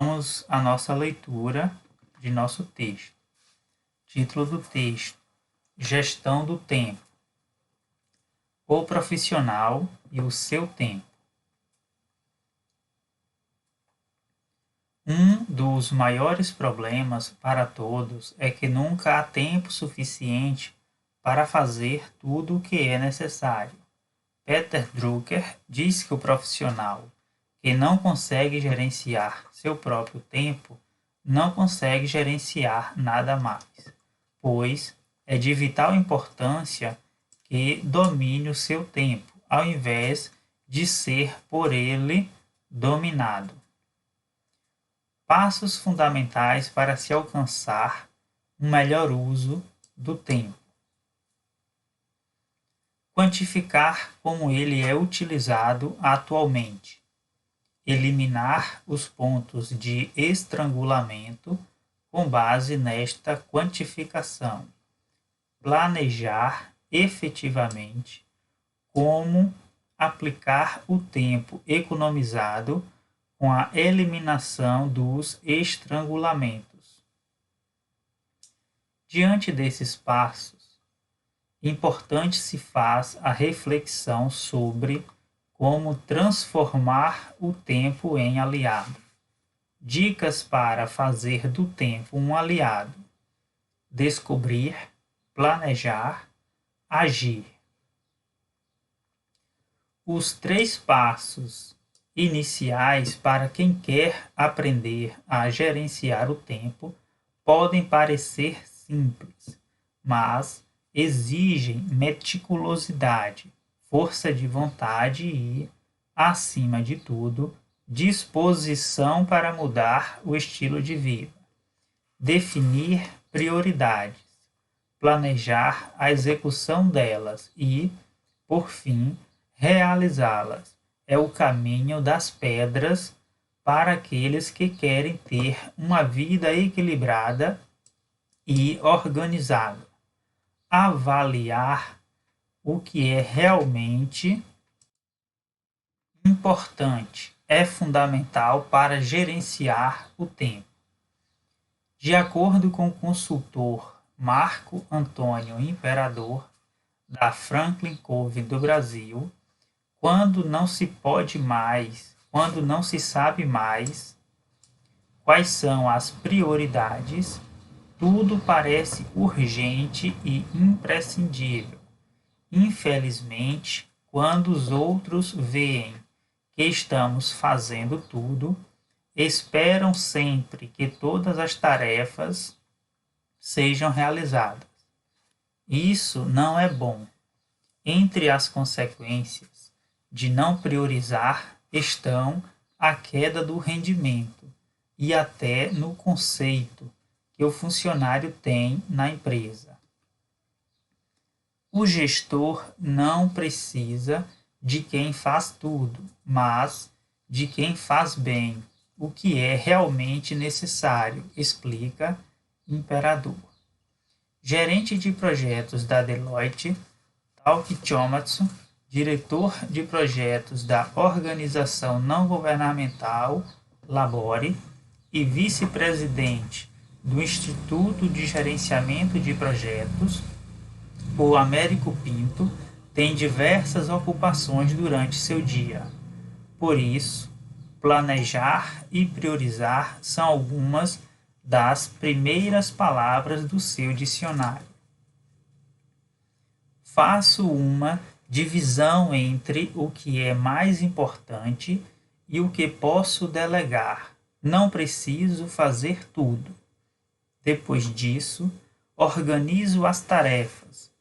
Vamos à nossa leitura de nosso texto. Título do texto: Gestão do tempo. O profissional e o seu tempo. Um dos maiores problemas para todos é que nunca há tempo suficiente para fazer tudo o que é necessário. Peter Drucker diz que o profissional que não consegue gerenciar seu próprio tempo não consegue gerenciar nada mais, pois é de vital importância que domine o seu tempo, ao invés de ser por ele dominado. Passos fundamentais para se alcançar um melhor uso do tempo. Quantificar como ele é utilizado atualmente. Eliminar os pontos de estrangulamento com base nesta quantificação. Planejar efetivamente como aplicar o tempo economizado com a eliminação dos estrangulamentos. Diante desses passos, importante se faz a reflexão sobre como transformar o tempo em aliado. Dicas para fazer do tempo um aliado. Descobrir, planejar, agir. Os 3 passos iniciais para quem quer aprender a gerenciar o tempo podem parecer simples, mas exigem meticulosidade, força de vontade e, acima de tudo, disposição para mudar o estilo de vida. Definir prioridades, planejar a execução delas e, por fim, realizá-las. É o caminho das pedras para aqueles que querem ter uma vida equilibrada e organizada. Avaliar o que é realmente importante é fundamental para gerenciar o tempo. De acordo com o consultor Marco Antônio Imperador, da Franklin Covey do Brasil, quando não se sabe mais quais são as prioridades, tudo parece urgente e imprescindível. Infelizmente, quando os outros veem que estamos fazendo tudo, esperam sempre que todas as tarefas sejam realizadas. Isso não é bom. Entre as consequências de não priorizar estão a queda do rendimento e até no conceito que o funcionário tem na empresa. O gestor não precisa de quem faz tudo, mas de quem faz bem o que é realmente necessário, explica Imperador. Gerente de projetos da Deloitte, Tauki Chomatsu, diretor de projetos da organização não governamental Labore e vice-presidente do Instituto de Gerenciamento de Projetos, o Américo Pinto tem diversas ocupações durante seu dia. Por isso, planejar e priorizar são algumas das primeiras palavras do seu dicionário. Faço uma divisão entre o que é mais importante e o que posso delegar. Não preciso fazer tudo. Depois disso, organizo as tarefas.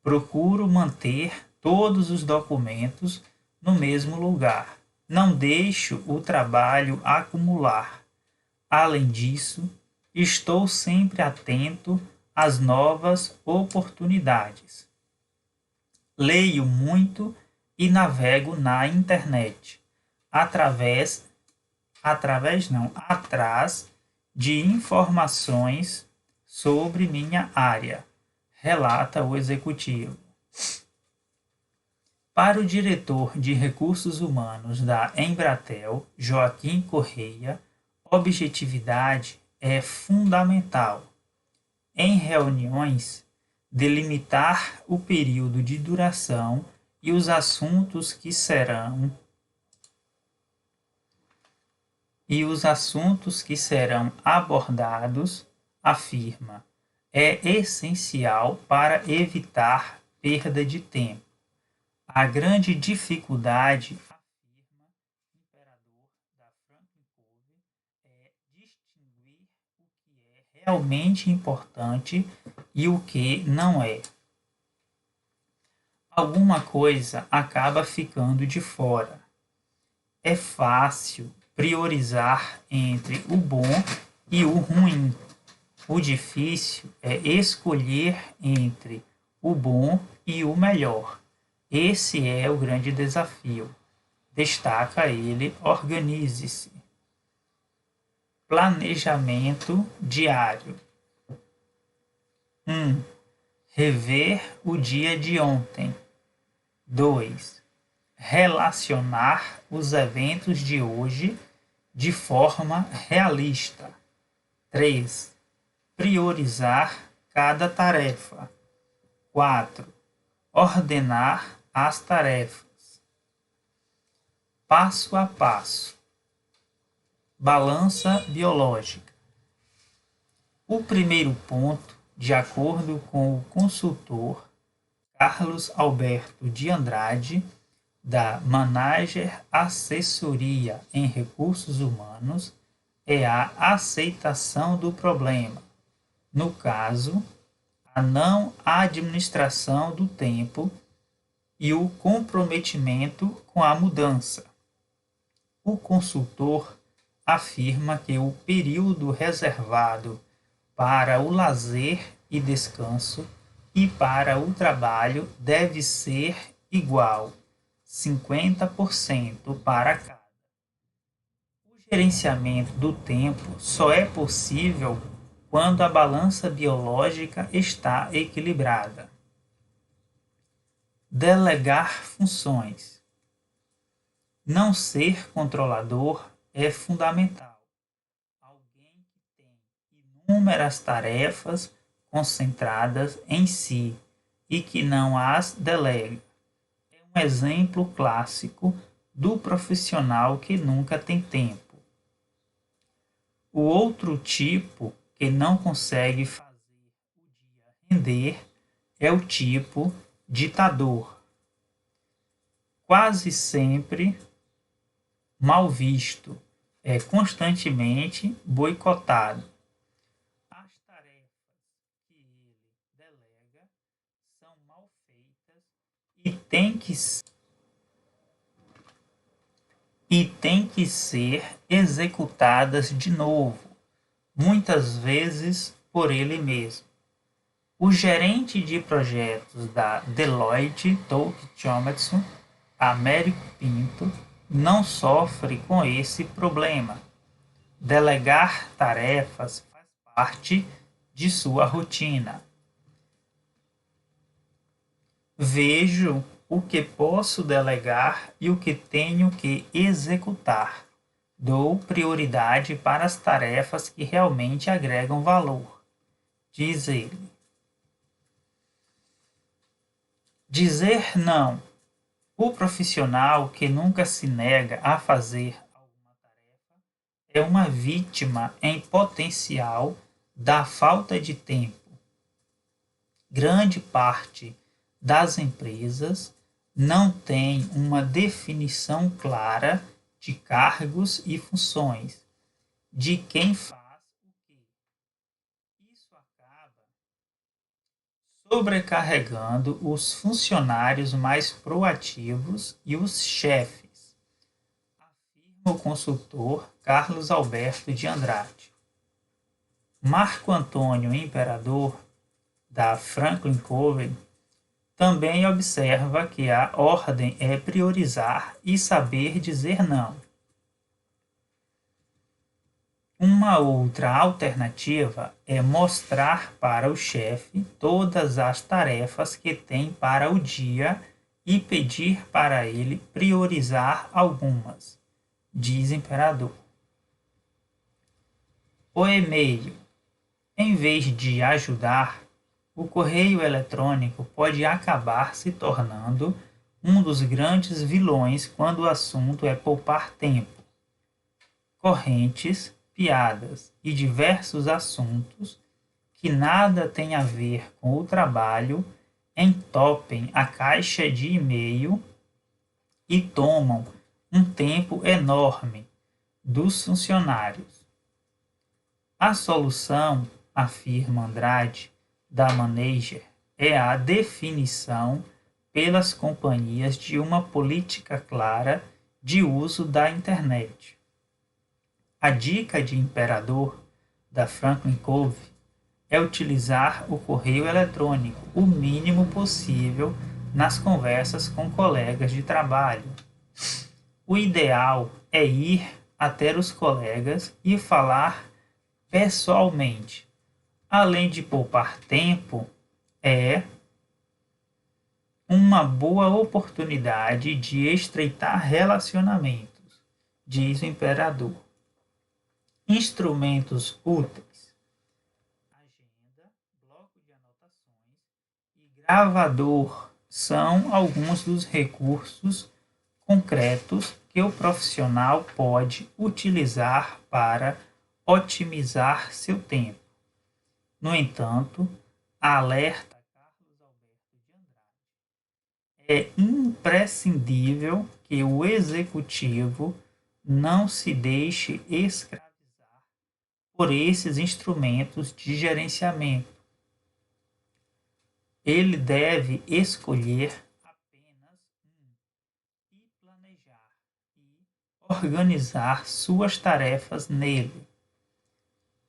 Procuro manter todos os documentos no mesmo lugar. Não deixo o trabalho acumular. Além disso, estou sempre atento às novas oportunidades. Leio muito e navego na internet, atrás de informações sobre minha área, relata o executivo. Para o diretor de recursos humanos da Embratel, Joaquim Correia, Objetividade é fundamental. Em reuniões, delimitar o período de duração e os assuntos que serão abordados, afirma, é essencial para evitar perda de tempo. A grande dificuldade, afirma o imperador da Franklin Covey, é distinguir o que é realmente importante e o que não é. Alguma coisa acaba ficando de fora. É fácil priorizar entre o bom e o ruim. O difícil é escolher entre o bom e o melhor. Esse é o grande desafio. Destaca ele: organize-se. Planejamento diário. 1. Rever o dia de ontem. 2. Relacionar os eventos de hoje de forma realista. 3. Priorizar cada tarefa. 4. Ordenar as tarefas. Passo a passo. Balança biológica. O primeiro ponto, de acordo com o consultor Carlos Alberto de Andrade, da Manager Assessoria em Recursos Humanos, é a aceitação do problema. No caso, a não administração do tempo e o comprometimento com a mudança. O consultor afirma que o período reservado para o lazer e descanso e para o trabalho deve ser igual, 50% para cada. O gerenciamento do tempo só é possível quando a balança biológica está equilibrada. Delegar funções. Não ser controlador é fundamental. Alguém que tem inúmeras tarefas concentradas em si e que não as delega. É um exemplo clássico do profissional que nunca tem tempo. O outro tipo que não consegue fazer o dia render é o tipo ditador. Quase sempre mal visto, é constantemente boicotado. As tarefas que ele delega são mal feitas e têm que ser executadas de novo, muitas vezes por ele mesmo. O gerente de projetos da Deloitte Touche Tohmatsu, Américo Pinto, não sofre com esse problema. Delegar tarefas faz parte de sua rotina. Vejo o que posso delegar e o que tenho que executar. Dou prioridade para as tarefas que realmente agregam valor, diz ele. Dizer não. O profissional que nunca se nega a fazer alguma tarefa é uma vítima em potencial da falta de tempo. Grande parte das empresas não tem uma definição clara de cargos e funções, de quem faz o quê. Isso acaba sobrecarregando os funcionários mais proativos e os chefes, afirma o consultor Carlos Alberto de Andrade. Marco Antônio Imperador, da Franklin Covey, também observa que a ordem é priorizar e saber dizer não. Uma outra alternativa é mostrar para o chefe todas as tarefas que tem para o dia e pedir para ele priorizar algumas, diz Imperador. O e-mail, em vez de ajudar, o correio eletrônico pode acabar se tornando um dos grandes vilões quando o assunto é poupar tempo. Correntes, piadas e diversos assuntos que nada têm a ver com o trabalho entopem a caixa de e-mail e tomam um tempo enorme dos funcionários. A solução, afirma Andrade, da Manager, é a definição pelas companhias de uma política clara de uso da internet. A dica de imperador da Franklin Covey é utilizar o correio eletrônico o mínimo possível nas conversas com colegas de trabalho. O ideal é ir até os colegas e falar pessoalmente. Além de poupar tempo, é uma boa oportunidade de estreitar relacionamentos, diz o imperador. Instrumentos úteis: agenda, bloco de anotações e gravador são alguns dos recursos concretos que o profissional pode utilizar para otimizar seu tempo. No entanto, alerta Carlos Alberto de Andrade, é imprescindível que o executivo não se deixe escravizar por esses instrumentos de gerenciamento. Ele deve escolher apenas um e planejar e organizar suas tarefas nele.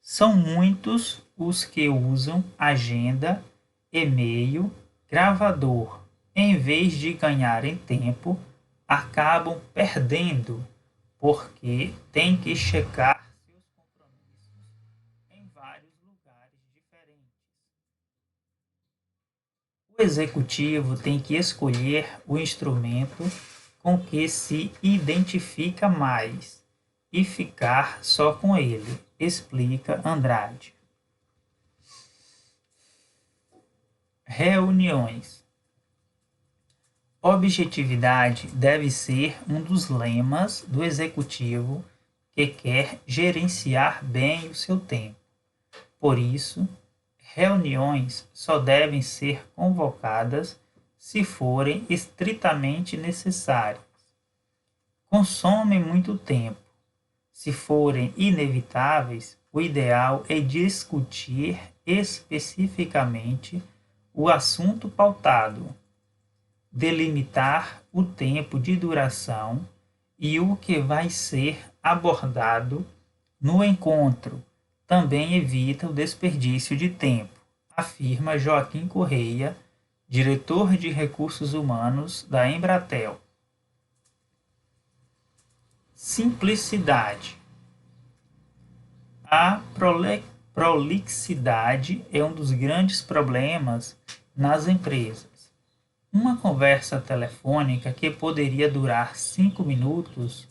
São muitos os que usam agenda, e-mail, gravador. Em vez de ganharem tempo, acabam perdendo, porque têm que checar seus compromissos em vários lugares diferentes. O executivo tem que escolher o instrumento com que se identifica mais e ficar só com ele, explica Andrade. Reuniões. Objetividade deve ser um dos lemas do executivo que quer gerenciar bem o seu tempo. Por isso, reuniões só devem ser convocadas se forem estritamente necessárias. Consomem muito tempo. Se forem inevitáveis, o ideal é discutir especificamente o assunto pautado, delimitar o tempo de duração e o que vai ser abordado no encontro. Também evita o desperdício de tempo, afirma Joaquim Correia, diretor de recursos humanos da Embratel. Simplicidade. A prolixidade é um dos grandes problemas nas empresas. Uma conversa telefônica que poderia durar 5 minutos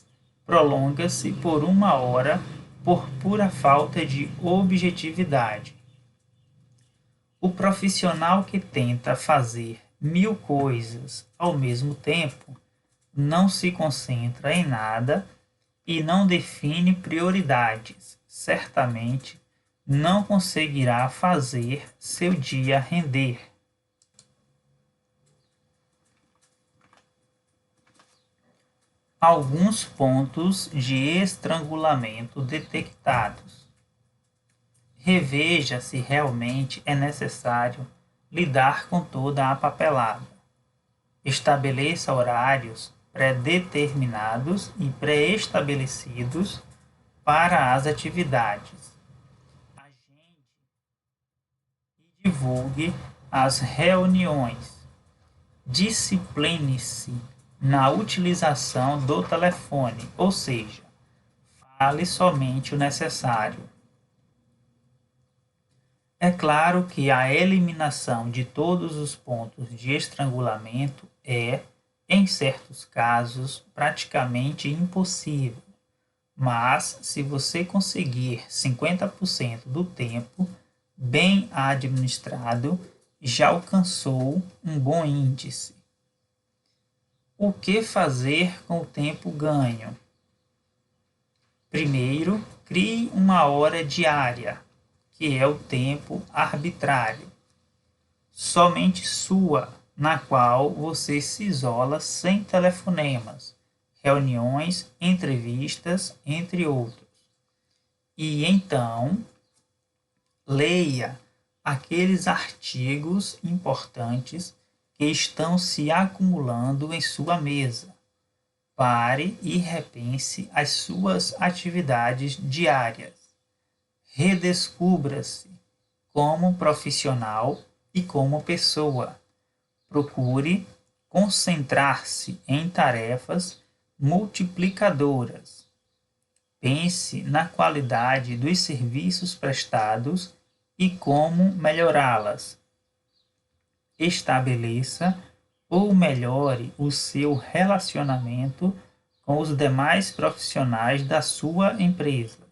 prolonga-se por 1 hora por pura falta de objetividade. O profissional que tenta fazer 1000 coisas ao mesmo tempo não se concentra em nada e não define prioridades. Certamente não conseguirá fazer seu dia render. Alguns pontos de estrangulamento detectados. Reveja se realmente é necessário lidar com toda a papelada. Estabeleça horários pré-determinados e pré-estabelecidos para as atividades. Agende e divulgue as reuniões. Discipline-se na utilização do telefone, ou seja, fale somente o necessário. É claro que a eliminação de todos os pontos de estrangulamento é, em certos casos, praticamente impossível. Mas, se você conseguir 50% do tempo bem administrado, já alcançou um bom índice. O que fazer com o tempo ganho? Primeiro, crie uma hora diária, que é o tempo arbitrário, somente sua, na qual você se isola sem telefonemas, reuniões, entrevistas, entre outros. E então, leia aqueles artigos importantes que estão se acumulando em sua mesa. Pare e repense as suas atividades diárias. Redescubra-se como profissional e como pessoa. Procure concentrar-se em tarefas multiplicadoras. Pense na qualidade dos serviços prestados e como melhorá-las. Estabeleça ou melhore o seu relacionamento com os demais profissionais da sua empresa.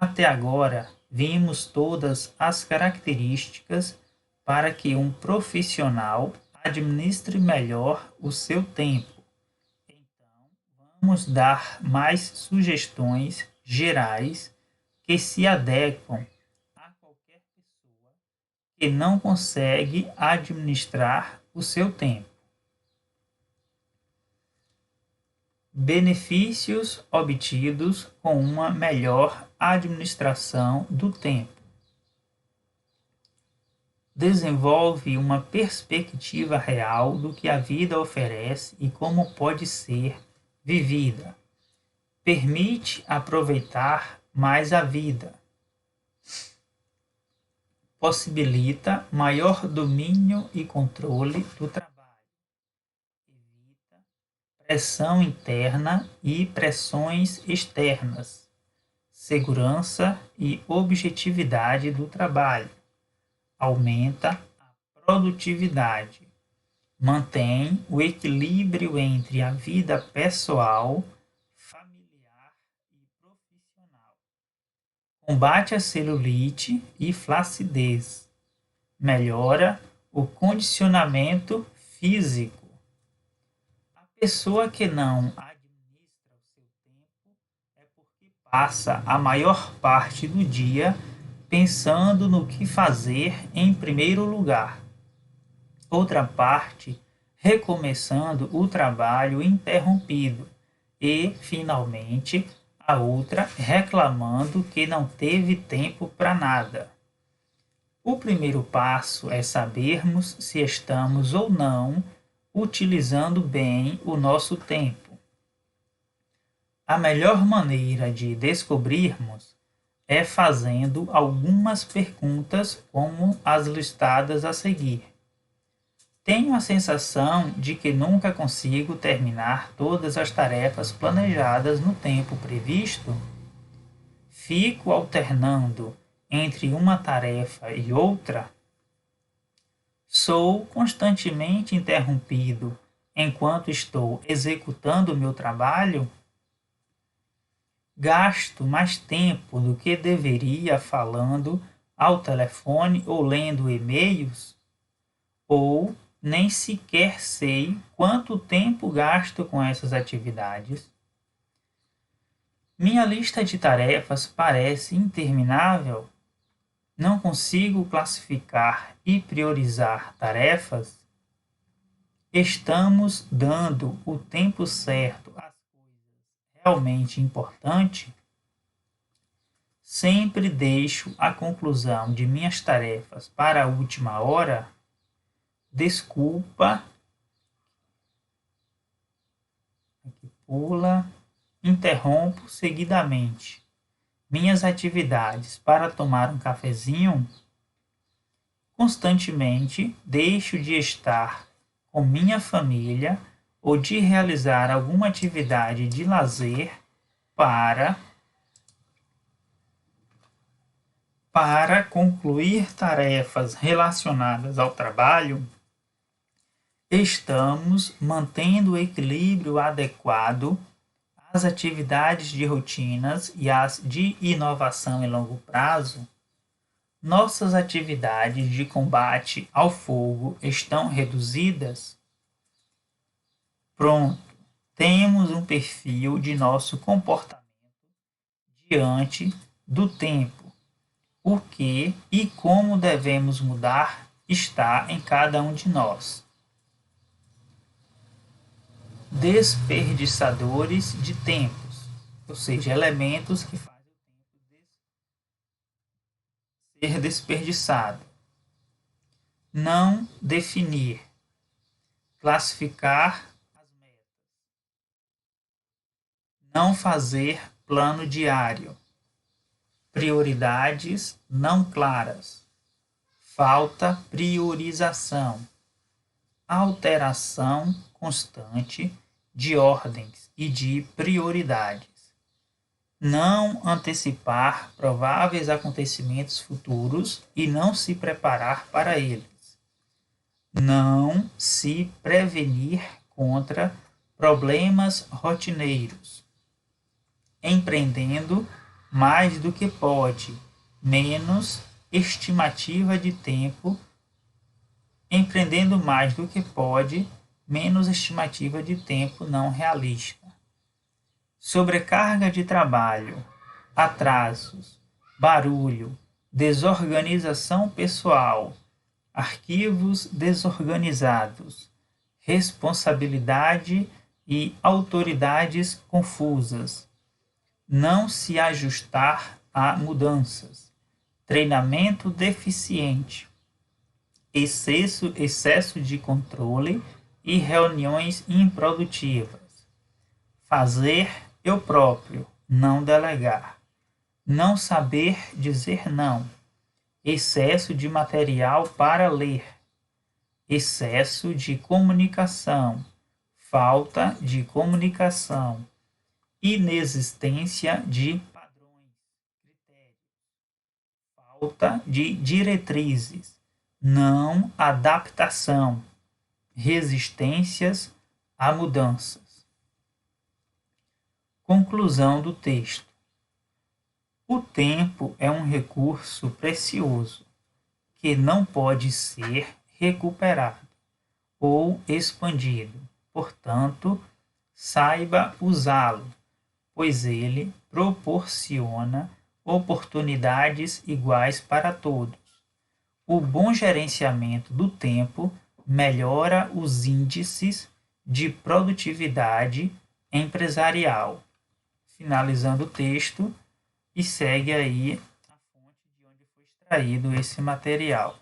Até agora, vimos todas as características para que um profissional administre melhor o seu tempo. Então, vamos dar mais sugestões gerais que se adequam a qualquer pessoa que não consegue administrar o seu tempo. Benefícios obtidos com uma melhor administração do tempo. Desenvolve uma perspectiva real do que a vida oferece e como pode ser vivida. Permite aproveitar mais a vida. Possibilita maior domínio e controle do trabalho. Evita pressão interna e pressões externas. Segurança e objetividade do trabalho. Aumenta a produtividade. Mantém o equilíbrio entre a vida pessoal, familiar e profissional. Combate a celulite e flacidez. Melhora o condicionamento físico. A pessoa que não administra o seu tempo é porque passa a maior parte do dia pensando no que fazer em primeiro lugar. Outra parte recomeçando o trabalho interrompido e, finalmente, a outra reclamando que não teve tempo para nada. O primeiro passo é sabermos se estamos ou não utilizando bem o nosso tempo. A melhor maneira de descobrirmos é fazendo algumas perguntas como as listadas a seguir. Tenho a sensação de que nunca consigo terminar todas as tarefas planejadas no tempo previsto? Fico alternando entre uma tarefa e outra? Sou constantemente interrompido enquanto estou executando o meu trabalho? Gasto mais tempo do que deveria falando ao telefone ou lendo e-mails? Ou nem sequer sei quanto tempo gasto com essas atividades? Minha lista de tarefas parece interminável. Não consigo classificar e priorizar tarefas? Estamos dando o tempo certo às coisas realmente importantes? Sempre deixo a conclusão de minhas tarefas para a última hora? Desculpa. Aqui pula. Interrompo seguidamente minhas atividades para tomar um cafezinho. Constantemente deixo de estar com minha família ou de realizar alguma atividade de lazer para concluir tarefas relacionadas ao trabalho. Estamos mantendo o equilíbrio adequado as atividades de rotinas e as de inovação em longo prazo, nossas atividades de combate ao fogo estão reduzidas? Pronto, temos um perfil de nosso comportamento diante do tempo. O que e como devemos mudar está em cada um de nós. Desperdiçadores de tempos, ou seja, elementos que fazem o tempo ser desperdiçado. Não definir, classificar as metas, não fazer plano diário, prioridades não claras, falta priorização, alteração constante de ordens e de prioridades, não antecipar prováveis acontecimentos futuros e não se preparar para eles, não se prevenir contra problemas rotineiros, empreendendo mais do que pode, menos estimativa de tempo, empreendendo mais do que pode, menos estimativa de tempo não realista. Sobrecarga de trabalho, atrasos, barulho, desorganização pessoal, arquivos desorganizados, responsabilidade e autoridades confusas, não se ajustar a mudanças, treinamento deficiente, excesso de controle e reuniões improdutivas, fazer eu próprio, não delegar, não saber dizer não, excesso de material para ler, excesso de comunicação, falta de comunicação, inexistência de padrões, critérios, falta de diretrizes, não adaptação, resistências a mudanças. Conclusão do texto. O tempo é um recurso precioso que não pode ser recuperado ou expandido. Portanto, saiba usá-lo, pois ele proporciona oportunidades iguais para todos. O bom gerenciamento do tempo melhora os índices de produtividade empresarial. Finalizando o texto, e segue aí a fonte de onde foi extraído esse material.